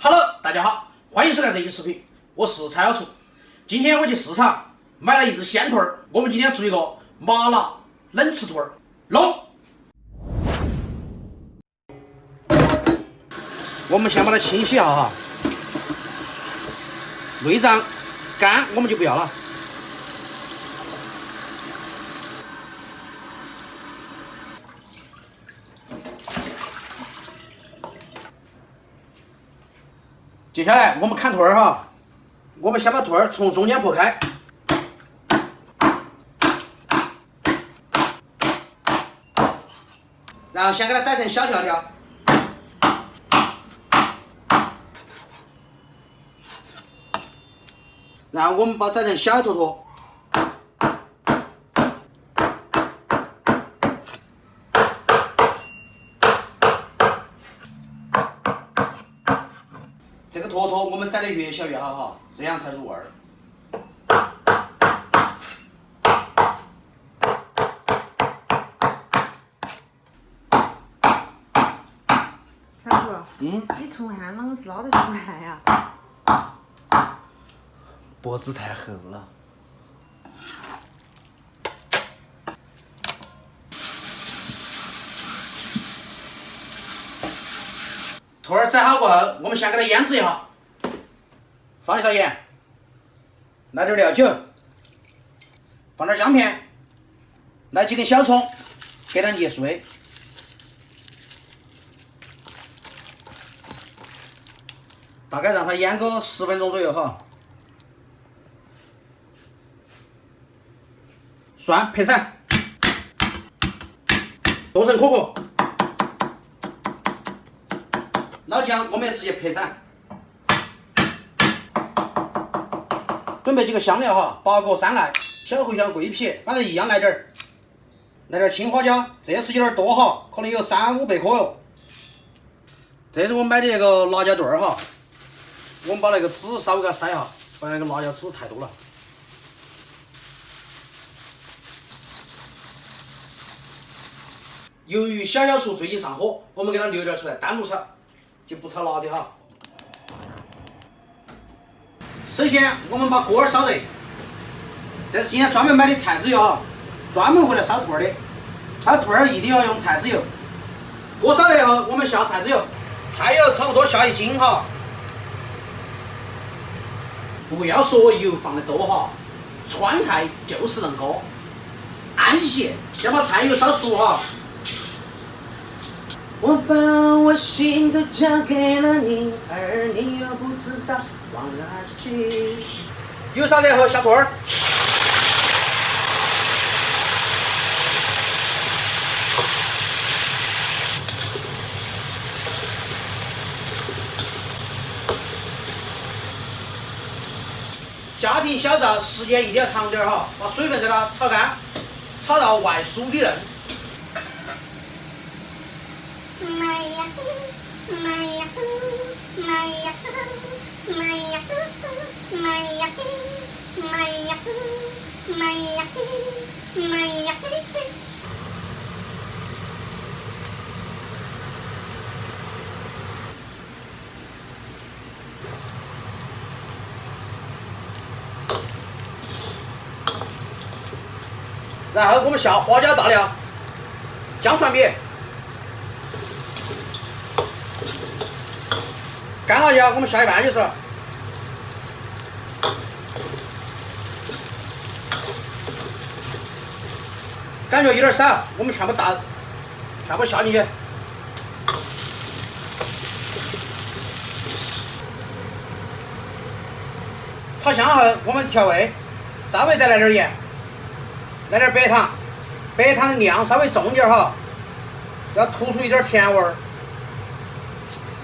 Hello， 大家好，欢迎收看这期视频，我是蔡小厨。今天我去市场买了一只鲜兔儿，我们今天做一个麻辣冷吃兔儿，弄。我们先把它清洗一下哈，内脏干我们就不要了。接下来我们砍兔儿哈，我们先把兔儿从中间破开，然后先给它宰成小条条，然后我们把它宰成小坨坨。这个坨坨我们宰得越小越好哈，这样才入味儿。小叔，你从汉啷个是捞得出来呀？脖子太厚了。兔儿宰好过后，我们先给它腌制一下，放一勺盐，来点料酒，放点姜片，来几根小葱，给它捏碎，大概让它腌个10分钟左右哈。蒜配散，剁成颗颗。老姜我们也直接配散，准备几个香料哈，八角、山赖、小茴香、桂皮，反正一样来点儿，来点青花椒，这次有点多哈，可能有3-500克哟。这是我们买的那个辣椒段儿哈，我们把那个籽稍微给它筛下，不然那个辣椒籽太多了。由于小厨最近上火，我们给它留点出来单独炒。就不炒辣的哈。首先，我们把锅儿烧热，这是今天专门买的菜籽油哈，专门回来烧兔儿的。烧兔儿一定要用菜籽油。锅烧热后，我们下菜籽油，菜油差不多下1斤哈。不要说油放得多哈，川菜就是恁个，安息，先把菜油烧熟哈。我把我心都交给了你，而你又不知道往哪儿去。油烧热后下兔儿，家庭小灶时间一定要长点哈，把水分给它炒干，炒到外酥里嫩。然后我们下花椒大料、姜蒜饼、干辣椒，我们下一半就是了。感觉有点少，我们全部下进去。炒香后，我们调味，稍微再来点盐，来点白糖，白糖的量稍微重点哈，要突出一点甜味儿。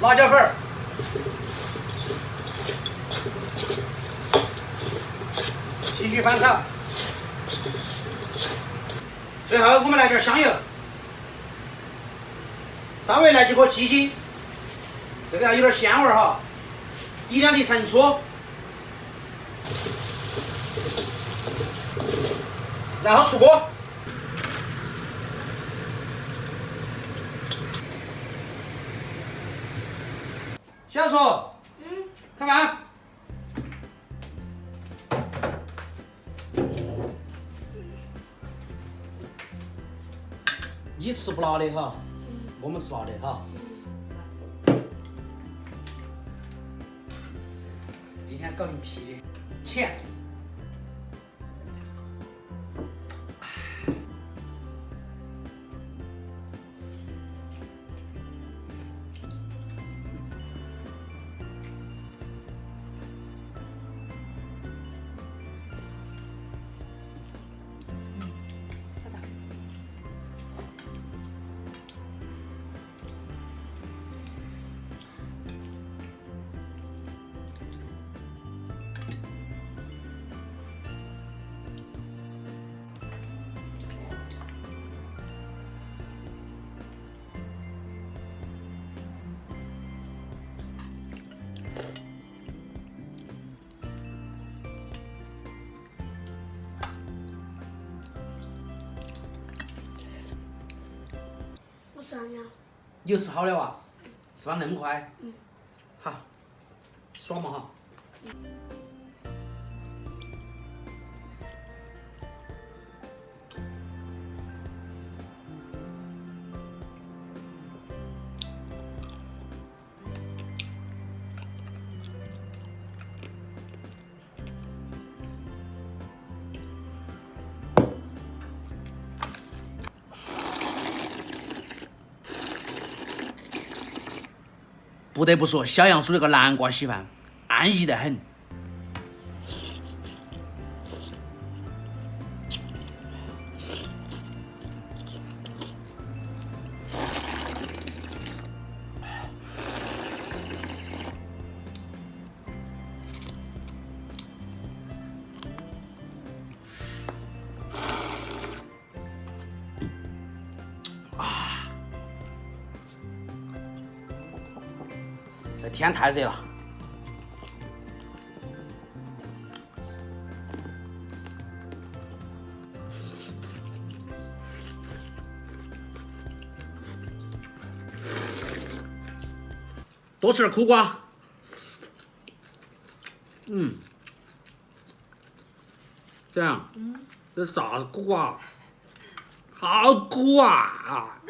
辣椒粉儿，继续翻炒。最后我们来点香油，稍微来几颗鸡精，这个要有点鲜味儿哈，1、2粒陈醋，然后出锅。小厨，开饭。你吃不辣的哈，我们吃辣的哈。今天搞一批的，钱死。吃完了。你又吃好了哇？吃饭那么快？好，爽嘛哈。不得不说，小杨煮那个南瓜稀饭安逸得很。这天太热了。多吃点苦瓜。这样，这啥苦瓜？好苦啊！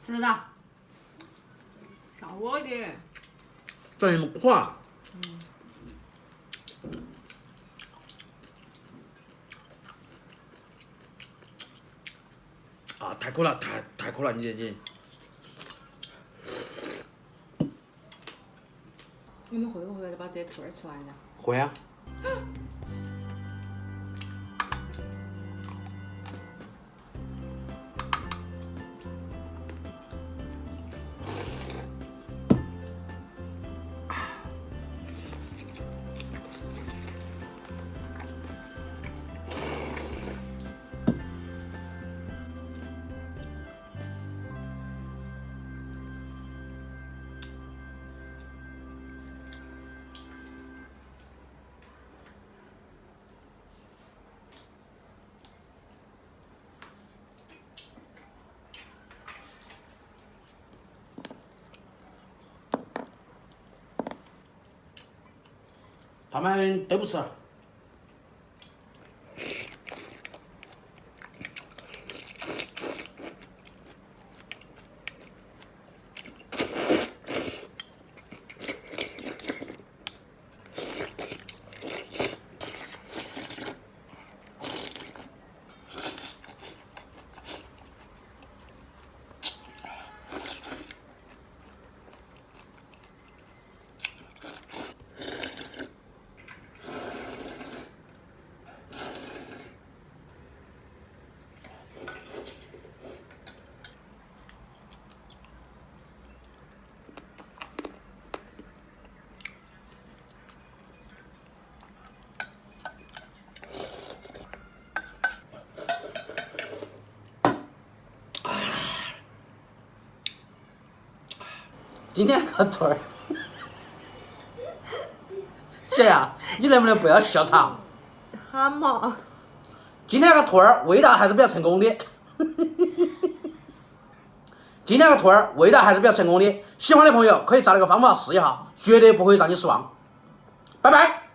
吃的。照我的。咋那么苦啊？啊，太苦了，太苦了，你。你们会不会把这些兔儿吃完的？会啊。他们都不吃。今天那个兔儿，谁呀？你能不能不要笑场？哈嘛。今天那个兔儿味道还是比较成功的。今天这个兔儿味道还是比较成功的，喜欢的朋友可以照这个方法试一下，绝对不会让你失望。拜拜。